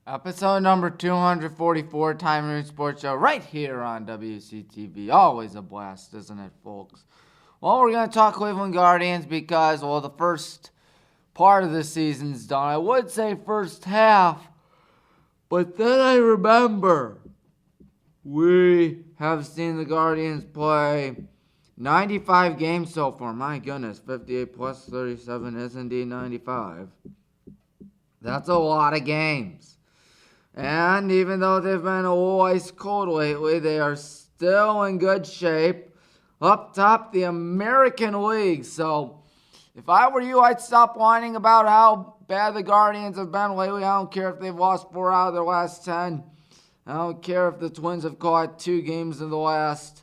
Episode number 244, Tommy Maroon Sports Show, right here on WCTV. Always a blast, isn't it, folks? Well, we're going to talk Cleveland Guardians because, well, the first part of the season's done. I would say first half, but then I remember we have seen the Guardians play 95 games so far. My goodness, 58 plus 37 is indeed 95. That's a lot of games. And even though they've been a little ice cold lately, they are still in good shape up top the American League. So if I were you, I'd stop whining about how bad the Guardians have been lately. I don't care if they've lost 4 out of their last 10. I don't care if the Twins have caught 2 games in the last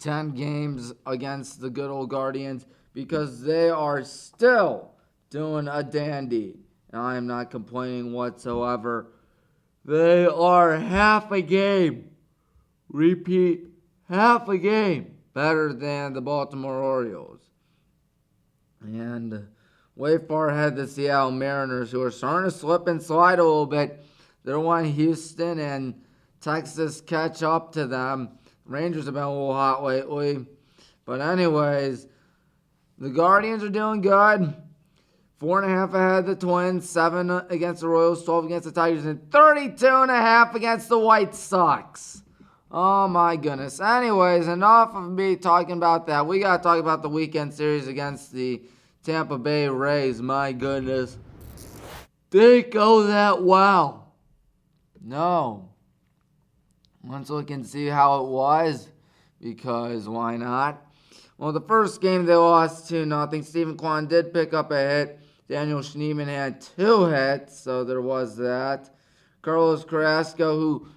10 games against the good old Guardians, because they are still doing a dandy. And I am not complaining whatsoever. They are half a game. Repeat, half a game better than the Baltimore Orioles. And way far ahead the Seattle Mariners, who are starting to slip and slide a little bit. They're wanting Houston and Texas catch up to them. Rangers have been a little hot lately. But anyways, the Guardians are doing good. 4.5 ahead of the Twins, 7 against the Royals, 12 against the Tigers, and 32.5 against the White Sox. Oh my goodness. Anyways, enough of me talking about that. We got to talk about the weekend series against the Tampa Bay Rays. My goodness. Did it go that well? No. Let's look and see how it was, because why not? Well, the first game they lost 2-0. Stephen Kwan did pick up a hit. Daniel Schneeman had 2 hits, so there was that. Carlos Carrasco, who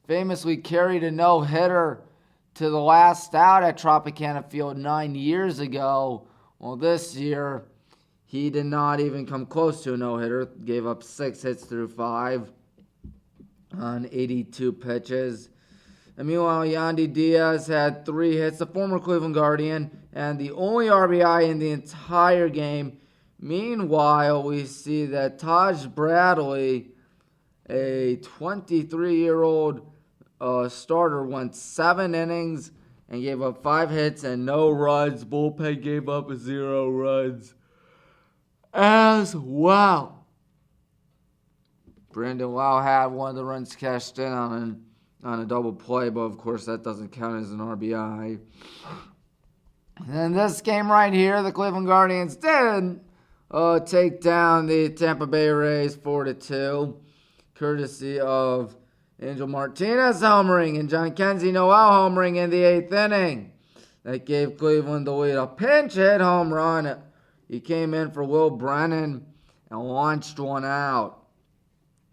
famously carried a no-hitter to the last out at Tropicana Field 9 years ago. Well, this year, he did not even come close to a no-hitter. Gave up 6 hits through 5 on 82 pitches. And meanwhile, Yandy Diaz had 3 hits, the former Cleveland Guardian, and the only RBI in the entire game. Meanwhile, we see that Taj Bradley, a 23-year-old starter, went 7 innings and gave up 5 hits and no runs. Bullpen gave up 0 runs as well. Brandon Lau had one of the runs cashed in on a double play, but of course that doesn't count as an RBI. And this game right here, the Cleveland Guardians did take down the Tampa Bay Rays 4-2, courtesy of Angel Martinez homering and John Kenzie Noel homering in the 8th inning. That gave Cleveland the lead. A pinch hit home run. He came in for Will Brennan and launched one out.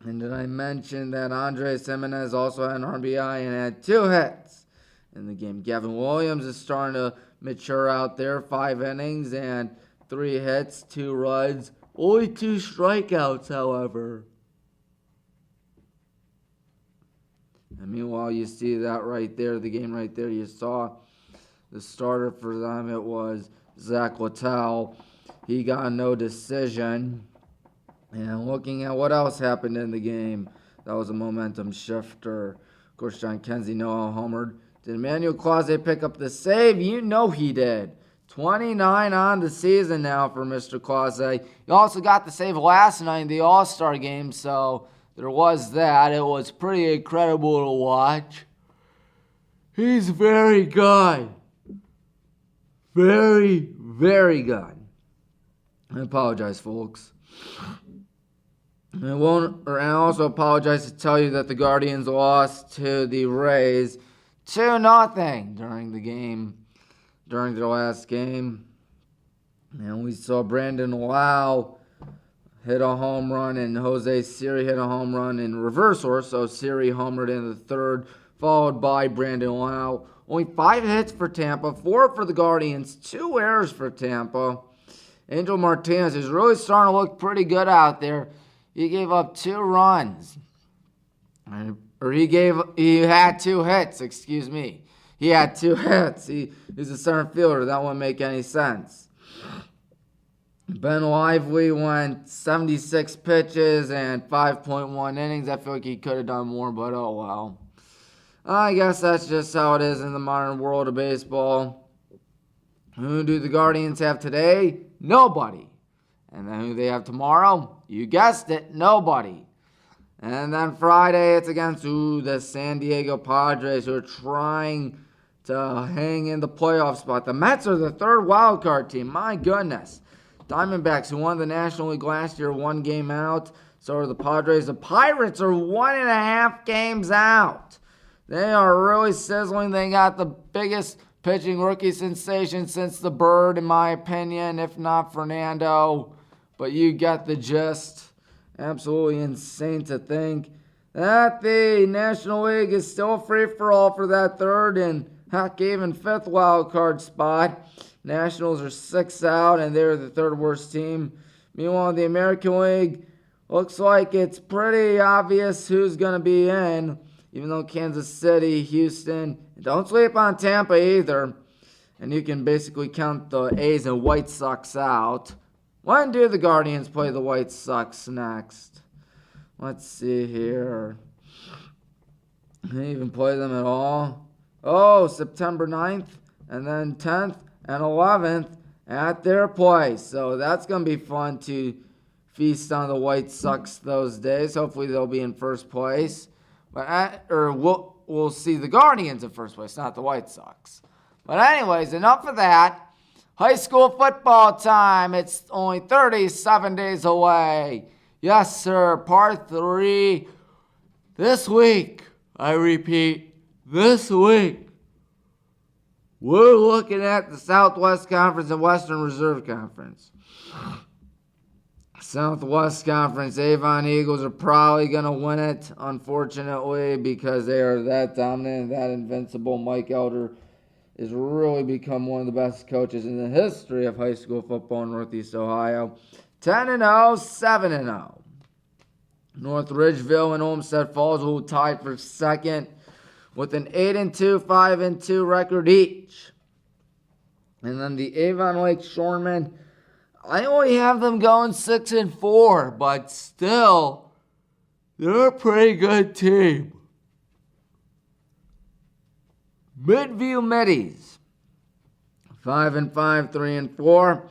And did I mention that Andres Jimenez also had an RBI and had 2 hits in the game? Gavin Williams is starting to mature out there. 5 innings and 3 hits, 2 runs. Only 2 strikeouts, however. And meanwhile, you see that right there, the game right there. You saw the starter for them. It was Zach Littell. He got no decision. And looking at what else happened in the game, that was a momentum shifter. Of course, John Kenzie Noel homered. Did Emmanuel Clase pick up the save? You know he did. 29 on the season now for Mr. Clase. He also got the save last night in the All-Star game, so there was that. It was pretty incredible to watch. He's very good. Very, very good. I apologize, folks. I also apologize to tell you that the Guardians lost to the Rays 2-0 during their last game. And we saw Brandon Lau hit a home run and Jose Siri hit a home run in reverse order. So Siri homered in the 3rd, followed by Brandon Lau. Only 5 hits for Tampa, 4 for the Guardians, 2 errors for Tampa. Angel Martinez is really starting to look pretty good out there. He gave up 2 runs. He had 2 hits, excuse me. He had 2 hits. He's a center fielder. That wouldn't make any sense. Ben Lively went 76 pitches and 5.1 innings. I feel like he could have done more, but oh well. I guess that's just how it is in the modern world of baseball. Who do the Guardians have today? Nobody. And then who they have tomorrow? You guessed it, nobody. And then Friday, it's against the San Diego Padres, who are trying to hang in the playoff spot. The Mets are the third wild card team. My goodness. Diamondbacks, who won the National League last year, 1 game out. So are the Padres. The Pirates are 1.5 games out. They are really sizzling. They got the biggest pitching rookie sensation since the Bird, in my opinion, if not Fernando. But you get the gist. Absolutely insane to think that the National League is still free-for-all for that third and heck, even 5th wild card spot. Nationals are 6 out, and they're the 3rd worst team. Meanwhile, the American League looks like it's pretty obvious who's going to be in, even though Kansas City, Houston, don't sleep on Tampa either. And you can basically count the A's and White Sox out. When do the Guardians play the White Sox next? Let's see here. They even play them at all. Oh, September 9th, and then 10th and 11th at their place. So that's going to be fun to feast on the White Sox those days. Hopefully they'll be in first place. But we'll see the Guardians in first place, not the White Sox. But anyways, enough of that. High school football time. It's only 37 days away. Yes, sir. Part 3 this week. I repeat, this week. We're looking at the Southwest Conference and Western Reserve Conference. Southwest Conference, Avon Eagles are probably going to win it, unfortunately, because they are that dominant and that invincible. Mike Elder has really become one of the best coaches in the history of high school football in Northeast Ohio. 10-0, 7-0. North Ridgeville and Olmsted Falls will tie for second with an 8-2, 5-2 record each. And then the Avon Lake Shoremen, I only have them going 6-4, but still, they're a pretty good team. Midview Middies, 5-5, 3-4.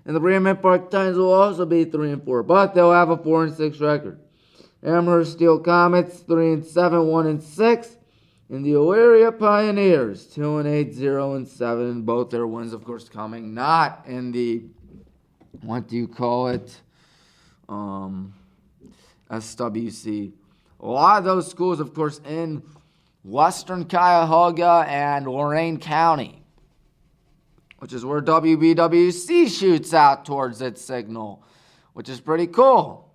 And the Bremen Park Titans will also be 3-4, but they'll have a 4-6 record. Amherst Steel Comets, 3-7, 1-6. And the Elyria Pioneers, 2-8, 0-7. Both their wins, of course, coming not in the, SWC. A lot of those schools, of course, in Western Cuyahoga and Lorain County, which is where WBWC shoots out towards its signal, which is pretty cool.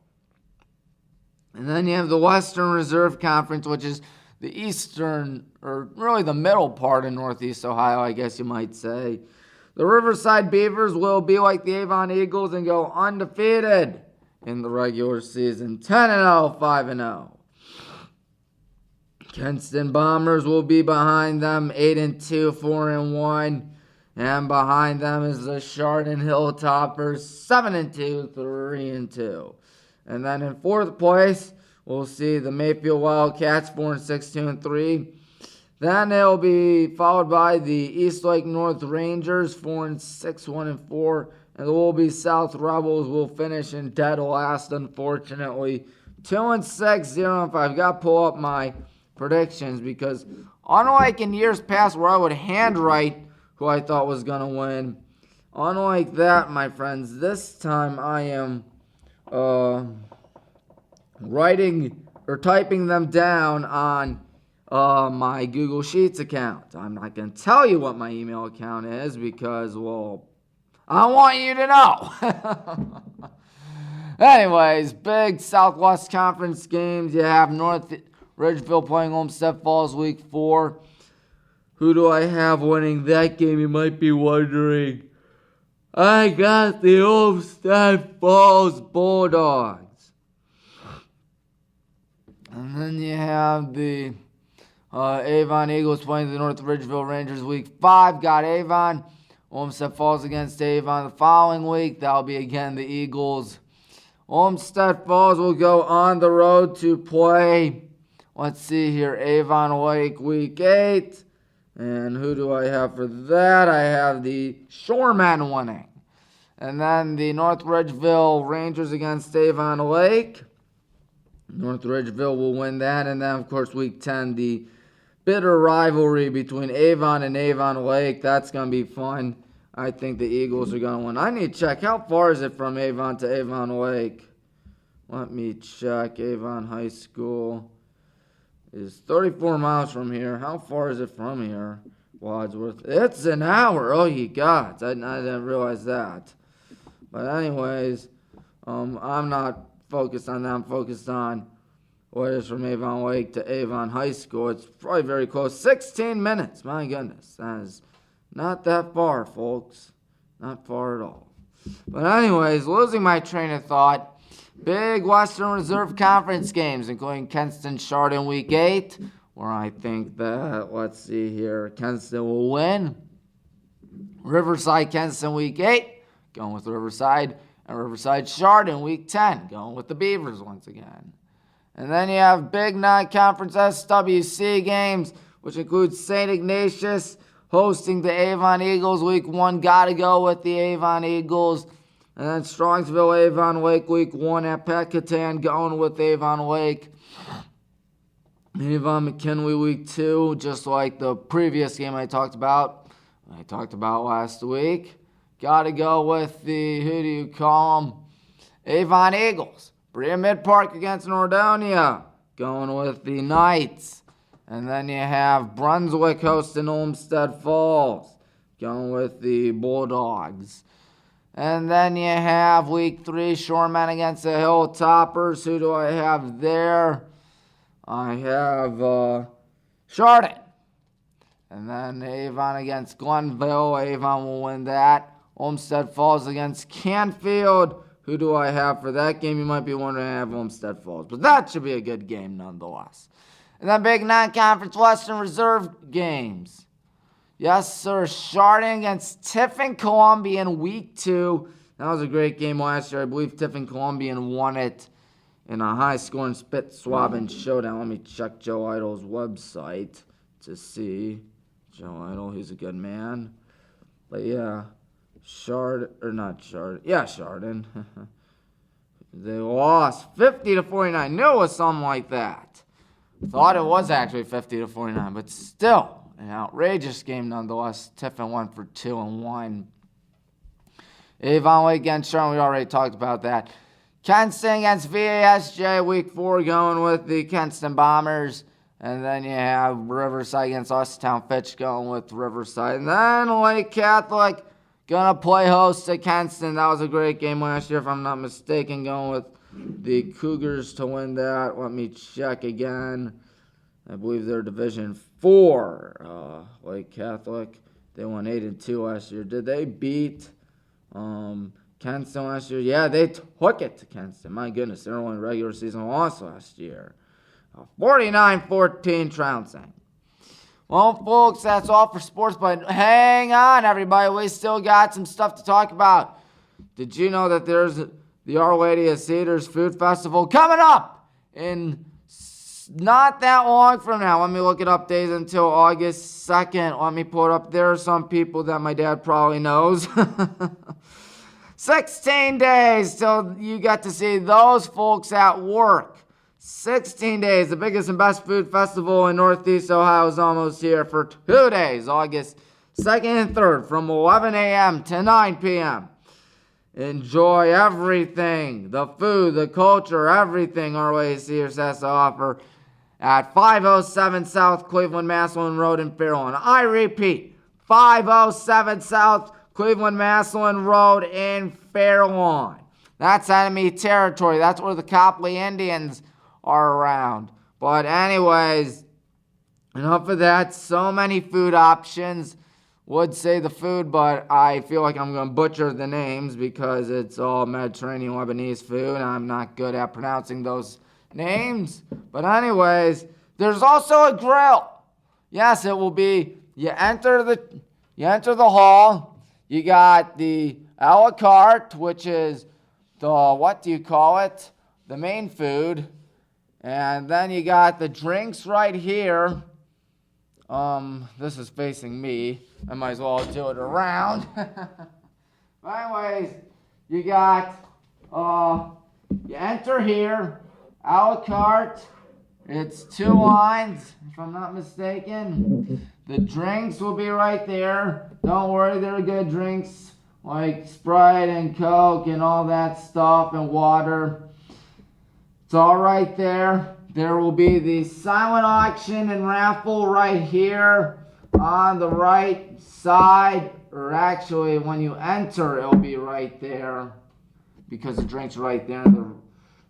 And then you have the Western Reserve Conference, which is the eastern, or really the middle part of Northeast Ohio, I guess you might say. The Riverside Beavers will be like the Avon Eagles and go undefeated in the regular season, 10-0, 5-0. Kenston Bombers will be behind them, 8-2, 4-1. And behind them is the Chardon Hilltoppers, 7-2, 3-2. And then in 4th place, we'll see the Mayfield Wildcats, 4-6, 2-3. Then they'll be followed by the Eastlake North Rangers, 4-6, 1-4. And the Willoughby South Rebels will finish in dead last, unfortunately. 2-6, 0-5. Got to pull up my predictions because unlike in years past where I would handwrite who I thought was going to win, unlike that, my friends, this time I am writing or typing them down on my Google Sheets account. I'm not going to tell you what my email account is because, well, I want you to know. Anyways, big Southwest Conference games. You have North Ridgeville playing Olmsted Falls Week 4. Who do I have winning that game? You might be wondering. I got the Olmsted Falls Bulldogs. And then you have the Avon Eagles playing the North Ridgeville Rangers Week 5. Got Avon. Olmsted Falls against Avon the following week. That'll be again the Eagles. Olmsted Falls will go on the road to play, let's see here, Avon Lake week 8. And who do I have for that? I have the Shoremen winning. And then the North Ridgeville Rangers against Avon Lake. North Ridgeville will win that. And then, of course, week 10, the bitter rivalry between Avon and Avon Lake. That's going to be fun. I think the Eagles are going to win. I need to check. How far is it from Avon to Avon Lake? Let me check. Avon High School is 34 miles from here. How far is it from here? Wadsworth. It's an hour. Oh, you gods. I didn't realize that. But anyways, I'm not focused on that. I'm focused on what is from Avon Lake to Avon High School. It's probably very close. 16 minutes. My goodness. That is not that far, folks. Not far at all. But anyways, losing my train of thought. Big Western Reserve Conference games, including Kenston-Chardon Week 8, where I think that, let's see here, Kenston will win. Riverside-Kenston Week 8, going with Riverside. And Riverside-Chardon Week 10, going with the Beavers once again. And then you have big non-conference SWC games, which includes St. Ignatius hosting the Avon Eagles Week 1. Gotta go with the Avon Eagles. And then Strongsville, Avon Lake Week 1 at Pecatan, going with Avon Lake. Avon McKinley Week 2, just like the previous game I talked about last week. Gotta go with the, who do you call them? Avon Eagles. Brea Mid Park against Nordonia, going with the Knights. And then you have Brunswick hosting Olmsted Falls, going with the Bulldogs. And then you have Week 3, Shoremen against the Hilltoppers. Who do I have there? I have Chardon. And then Avon against Glenville. Avon will win that. Olmsted Falls against Canfield. Who do I have for that game? You might be wondering, I have Olmsted Falls. But that should be a good game nonetheless. And then big non-conference Western Reserve games. Yes, sir. Chardon against Tiffin Columbian Week 2. That was a great game last year. I believe Tiffin Columbian won it in a high-scoring spit-swabbing showdown. Let me check Joe Idle's website to see. Joe Idle, he's a good man. But yeah, Chardon. They lost 50-49. Knew it was something like that. Thought it was actually 50-49, but still. An outrageous game nonetheless. Tiffin won for 2-1. Avon Lake against Chardon, we already talked about that. Kenston against VASJ Week 4, going with the Kenston Bombers. And then you have Riverside against Austintown Fitch, going with Riverside. And then Lake Catholic going to play host to Kenston. That was a great game last year, if I'm not mistaken, going with the Cougars to win that. Let me check again. I believe they're Division 4. Lake Catholic, they won 8-2 last year. Did they beat Kenston last year? Yeah, they took it to Kenston. My goodness, their only regular season loss last year. 49-14 trouncing. Well, folks, that's all for sports, but hang on, everybody. We still got some stuff to talk about. Did you know that there's the Our Lady of Cedars Food Festival coming up in not that long from now? Let me look it up, days until August 2nd. Let me pull it up. There are some people that my dad probably knows. 16 days till you get to see those folks at work. 16 days. The biggest and best food festival in Northeast Ohio is almost here for 2 days, August 2nd and 3rd, from 11 a.m. to 9 p.m. Enjoy everything, the food, the culture, everything Our Lady of Cedars has to offer at 507 South Cleveland Massillon Road in Fairlawn. I repeat, 507 South Cleveland Massillon Road in Fairlawn. That's enemy territory. That's where the Copley Indians are around. But anyways, enough of that. So many food options. Would say the food, but I feel like I'm going to butcher the names because it's all Mediterranean Lebanese food, and I'm not good at pronouncing those names. But anyways, there's also a grill. Yes, it will be, you enter the hall, You got the a la carte, which is the, what do you call it? The main food. And then you got the drinks right here. This is facing me. I might as well do it around. But anyways, you got, you enter here, a la carte. It's 2 lines, if I'm not mistaken. The drinks will be right there. Don't worry, they're good drinks, like Sprite and Coke and all that stuff and water. It's all right there. There will be the silent auction and raffle right here on the right side. Or actually, when you enter, it'll be right there because the drink's right there. The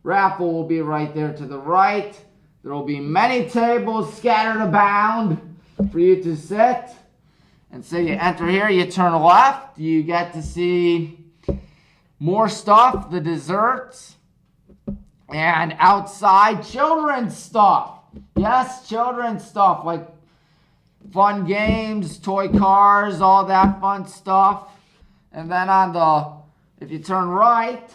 raffle will be right there to the right. There will be many tables scattered about for you to sit. And so you enter here, you turn left, you get to see more stuff, the desserts. And outside, children's stuff. Yes, children's stuff like fun games, toy cars, all that fun stuff. And then on the, if you turn right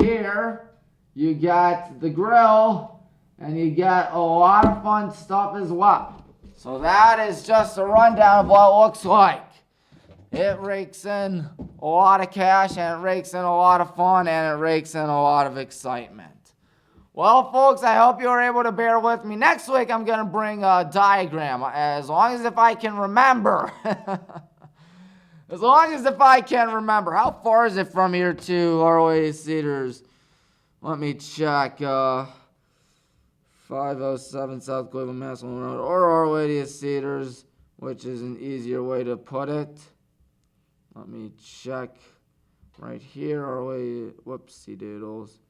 here, you got the grill, and you got a lot of fun stuff as well. So that is just a rundown of what it looks like. It rakes in a lot of cash, and it rakes in a lot of fun, and it rakes in a lot of excitement. Well, folks, I hope you were able to bear with me. Next week, I'm going to bring a diagram, as long as if I can remember. As long as if I can remember. How far is it from here to ROA Cedars? Let me check. 507 South Cleveland, Massillon Road, or ROA Cedars, which is an easier way to put it. Let me check right here. ROA, whoopsie doodles.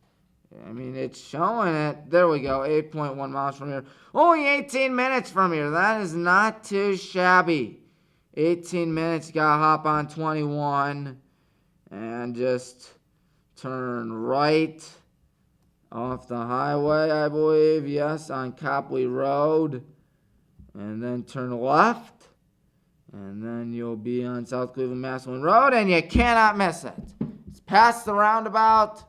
I mean, it's showing it. There we go, 8.1 miles from here. Only 18 minutes from here. That is not too shabby. 18 minutes, you gotta hop on 21 and just turn right off the highway, I believe. Yes, on Copley Road. And then turn left. And then you'll be on South Cleveland, Massillon Road, and you cannot miss it. It's past the roundabout.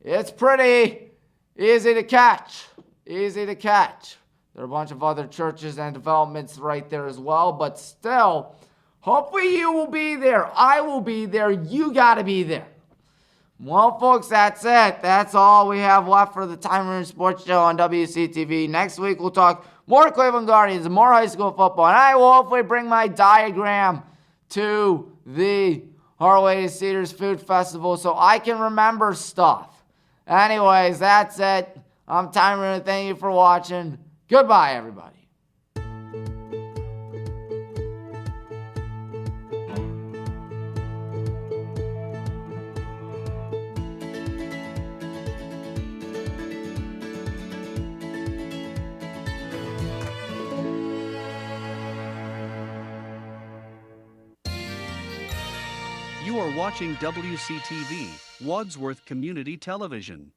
It's pretty easy to catch. Easy to catch. There are a bunch of other churches and developments right there as well, but still, hopefully you will be there. I will be there. You got to be there. Well, folks, that's it. That's all we have left for the Tommy Maroon Sports Show on WCTV. Next week, we'll talk more Cleveland Guardians and more high school football, and I will hopefully bring my diagram to the Harley Cedars Food Festival so I can remember stuff. Anyways, that's it. I'm Tommy Maroon. Thank you for watching. Goodbye, everybody. You are watching WCTV, Wadsworth Community Television.